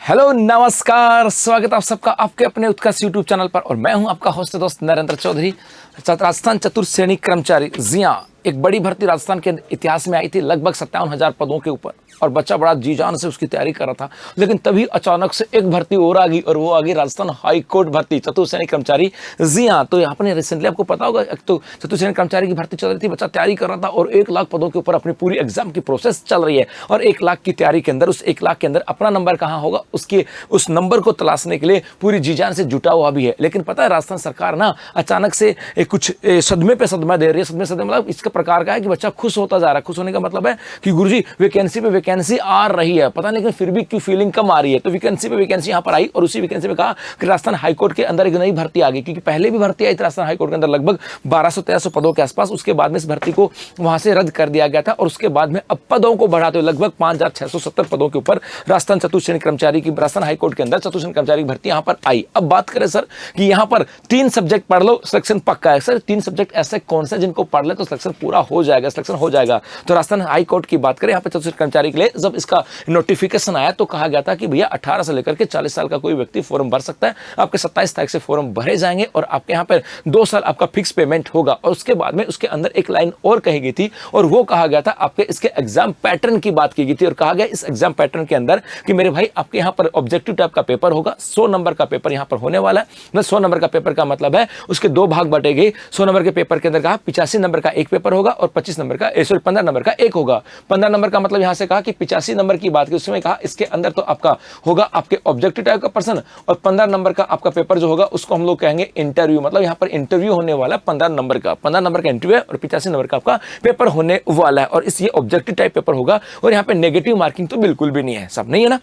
Hello नमस्कार, स्वागत आप सबका आपके अपने उत्कर्ष यूट्यूब चैनल पर। और मैं हूं आपका होस्ट दोस्त नरेंद्र चौधरी, राजस्थान चतुर्थ श्रेणी कर्मचारी। जी हाँ, एक बड़ी भर्ती राजस्थान के इतिहास में आई थी, लगभग 57,000 पदों के ऊपर, और बच्चा बड़ा जी जान से उसकी तैयारी कर रहा था। लेकिन तभी अचानक से एक भर्ती और आ गई, और वो आ गई राजस्थान हाई कोर्ट भर्ती चतुर्थ श्रेणी कर्मचारी। जी हाँ, तो यहाँ पर रिसेंटली आपको पता होगा, एक तो चतुर्थ श्रेणी कर्मचारी की भर्ती चल रही थी, बच्चा तैयारी कर रहा था, और 1 लाख पदों के ऊपर अपनी पूरी एग्जाम की प्रोसेस चल रही है। और 1 लाख की तैयारी के अंदर, उस 1 लाख के अंदर अपना नंबर कहाँ होगा, उसके उस नंबर को तलाशने के लिए पूरी जी जान से जुटा हुआ भी है। लेकिन पता है, राजस्थान सरकार ना अचानक से कुछ सदमे पे सदमा दे रही है। सदमे मतलब इसका प्रकार का है कि बच्चा खुश होता जा रहा है। खुश होने का मतलब है कि गुरुजी वैकेंसी पे वैकेंसी आ रही है, पता नहीं, लेकिन फिर भी क्यों फीलिंग कम आ रही है। तो वैकेंसी पे वैकेंसी यहां पर आई, और उसी वैकेंसी में कहा कि राजस्थान हाईकोर्ट के अंदर एक नई भर्ती आ गई, क्योंकि पहले भी भर्ती आई थी राजस्थान हाईकोर्ट के अंदर लगभग 1200-1300 पदों के आसपास। उसके बाद में इस भर्ती को वहां से रद्द कर दिया गया था, और उसके बाद में अब पदों को बढ़ाते हुए लगभग 5670 पदों के ऊपर राजस्थान चतुर्थ श्रेणी कर्मचारी की, राजस्थान हाईकोर्ट के अंदर चतुर्थ श्रेणी कर्मचारी की भर्ती यहां पर आई। अब बात करें सर कि यहां पर 3 सब्जेक्ट पढ़ लो, सिलेक्शन पक्का है। सर 3 सब्जेक्ट ऐसे कौन से जिनको पढ़ ले तो सिलेक्शन पूरा हो जाएगा, सिलेक्शन हो जाएगा। तो राजस्थान हाईकोर्ट की बात करें, यहाँ पे चतुर्थ श्रेणी कर्मचारी के लिए जब इसका नोटिफिकेशन आया तो कहा गया था कि भैया 18 से लेकर के 40 साल का कोई व्यक्ति फॉर्म भर सकता है। आपके 27 तारीख से फॉर्म भरे जाएंगे, और आपके यहाँ पर 2 साल आपका फिक्स पेमेंट होगा। और उसके बाद में उसके अंदर एक लाइन और कही गई थी, और वो कहा गया था, आपके इसके एग्जाम पैटर्न की बात की गई थी, और कहा गया इस एग्जाम पैटर्न के अंदर कि मेरे भाई आपके यहाँ पर ऑब्जेक्टिव टाइप का पेपर होगा। 100 नंबर का पेपर यहाँ पर होने वाला है। 100 नंबर का पेपर का मतलब है उसके 2 भाग बटे गए। 100 नंबर के पेपर के अंदर कहा 85 नंबर का एक पेपर होगा, और 25 नंबर का 15 नंबर का एक होगा। 15 नंबर का मतलब यहां से कहा कि 85 नंबर की बात की, उसमें कहा इसके अंदर तो आपका होगा आपके ऑब्जेक्टिव टाइप का पर्सन, और 15 नंबर का आपका पेपर जो होगा उसको हम लोग कहेंगे इंटरव्यू। मतलब यहां पर इंटरव्यू होने वाला है 15 नंबर का इंटरव्यू है, और 85 नंबर का आपका पेपर होने वाला है। और इस ये ऑब्जेक्टिव टाइप पेपर होगा, और यहां पर नेगेटिव मार्किंग तो बिल्कुल भी नहीं है, सब नहीं है ना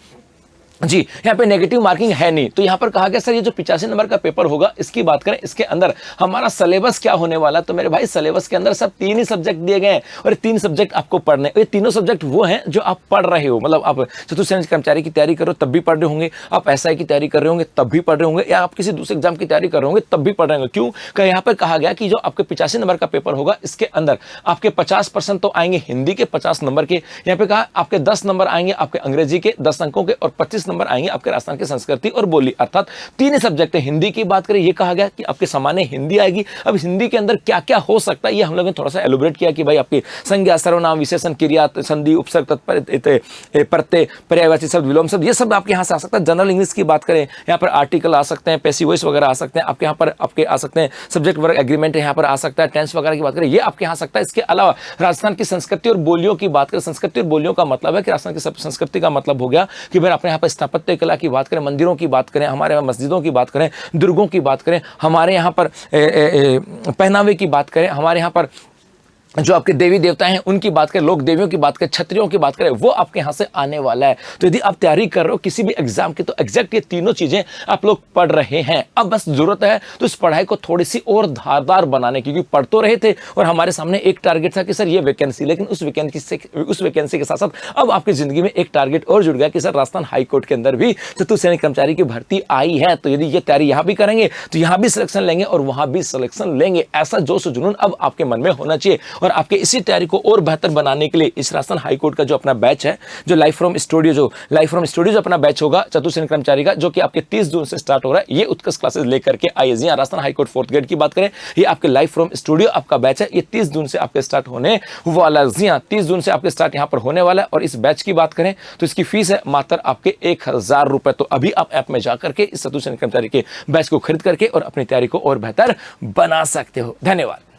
जी, यहाँ पे नेगेटिव मार्किंग है नहीं। तो यहाँ पर कहा गया सर ये जो 85 नंबर का पेपर होगा, इसकी बात करें, इसके अंदर हमारा सिलेबस क्या होने वाला है। तो मेरे भाई सिलेबस के अंदर सब 3 ही सब्जेक्ट दिए गए हैं, और 3 सब्जेक्ट आपको पढ़ने। ये तीनों सब्जेक्ट वो हैं जो आप पढ़ रहे हो। मतलब आप चतुर्थ श्रेणी कर्मचारी की तैयारी कर रहे हो तब भी पढ़ रहे होंगे, आप एसआई की तैयारी कर रहे होंगे तब भी पढ़ रहे होंगे, या आप किसी दूसरे एग्जाम की तैयारी कर रहे होंगे तब भी पढ़ रहे होंगे। क्यों? यहाँ पर कहा गया कि जो आपके 85 नंबर का पेपर होगा, इसके अंदर आपके 50% तो आएंगे हिंदी के 50 नंबर के। यहाँ पे कहा आपके 10 नंबर आएंगे आपके अंग्रेजी के 10 अंकों के, और 25 नंबर आएंगे आपके राजस्थान की संस्कृति और बोली। अर्थात 3 सब्जेक्ट है। हिंदी की बात करें, ये कहा गया कि आपके सामान्य हिंदी आएगी। अब हिंदी के अंदर क्या क्या हो सकता है, ये हम लोगों ने थोड़ा सा एलोबरेट किया कि भाई आपकी संज्ञा, सर्वनाम, विशेषण, क्रिया, संधि, उपसर्ग, तत्पर्य, प्रत्यय, पर्यायवाची शब्द, विलोम शब्द, ये सब आपके यहाँ से आ सकता है। जनरल इंग्लिश की बात करें, यहाँ पर आर्टिकल आ सकते हैं, पैसिव वॉइस वगैरह आ सकते हैं आपके यहाँ पर, आपके आ सकते हैं सब्जेक्ट वर्ग एग्रीमेंट यहाँ पर आ सकता है। टेंस वगैरह की बात करें, ये आपके यहाँ आ सकता है। इसके अलावा राजस्थान की संस्कृति और बोलियों की बात करें, संस्कृति और बोलियों का मतलब है कि राजस्थान की संस्कृति का मतलब हो गया कि भाई अपने यहाँ पर स्थापत्य कला की बात करें, मंदिरों की बात करें, हमारे यहाँ मस्जिदों की बात करें, दुर्गों की बात करें, हमारे यहाँ पर पहनावे की बात करें, हमारे यहाँ पर जो आपके देवी देवता हैं उनकी बात करें, लोक देवियों की बात करें, क्षत्रियों की बात करें, वो आपके यहाँ से आने वाला है। तो यदि आप तैयारी कर रहे हो किसी भी एग्जाम की, तो एग्जैक्ट ये तीनों चीजें आप लोग पढ़ रहे हैं। अब बस जरूरत है तो इस पढ़ाई को थोड़ी सी और धारदार बनाने, क्योंकि पढ़ तो रहे थे और हमारे सामने एक टारगेट था कि सर ये वैकेंसी, लेकिन उस वैकेंसी के साथ साथ अब आपकी जिंदगी में एक टारगेट और जुड़ गया कि सर राजस्थान हाईकोर्ट के अंदर भी चतुर्थ श्रेणी कर्मचारी की भर्ती आई है। तो यदि ये तैयारी यहाँ भी करेंगे तो यहाँ भी सिलेक्शन लेंगे और वहां भी सिलेक्शन लेंगे। ऐसा जोश जुनून अब आपके मन में होना चाहिए। और आपके इसी तैयारी को और बेहतर बनाने के लिए इस राजस्थान हाईकोर्ट का जो अपना बैच है, जो लाइफ फ्रॉम स्टूडियो जो अपना बैच होगा चतुर्थ श्रेणी कर्मचारी का, जो कि आपके 30 जून से स्टार्ट हो रहा है, ये उत्कृष्ट क्लासेस लेकर के आइए। जी राजस्थान हाईकोर्ट 4th ग्रेड की बात करें, ये आपके लाइफ फ्रॉम स्टूडियो आपका बैच है, ये 30 जून से आपके स्टार्ट होने वाला। जी हाँ, 30 जून से आपके स्टार्ट यहाँ पर होने वाला है। और इस बैच की बात करें तो इसकी फीस है मात्र आपके 1000 रुपए। तो अभी आप ऐप में जाकर के इस चतुर्थ श्रेणी कर्मचारी के बैच को खरीद करके और अपनी तैयारी को और बेहतर बना सकते हो। धन्यवाद।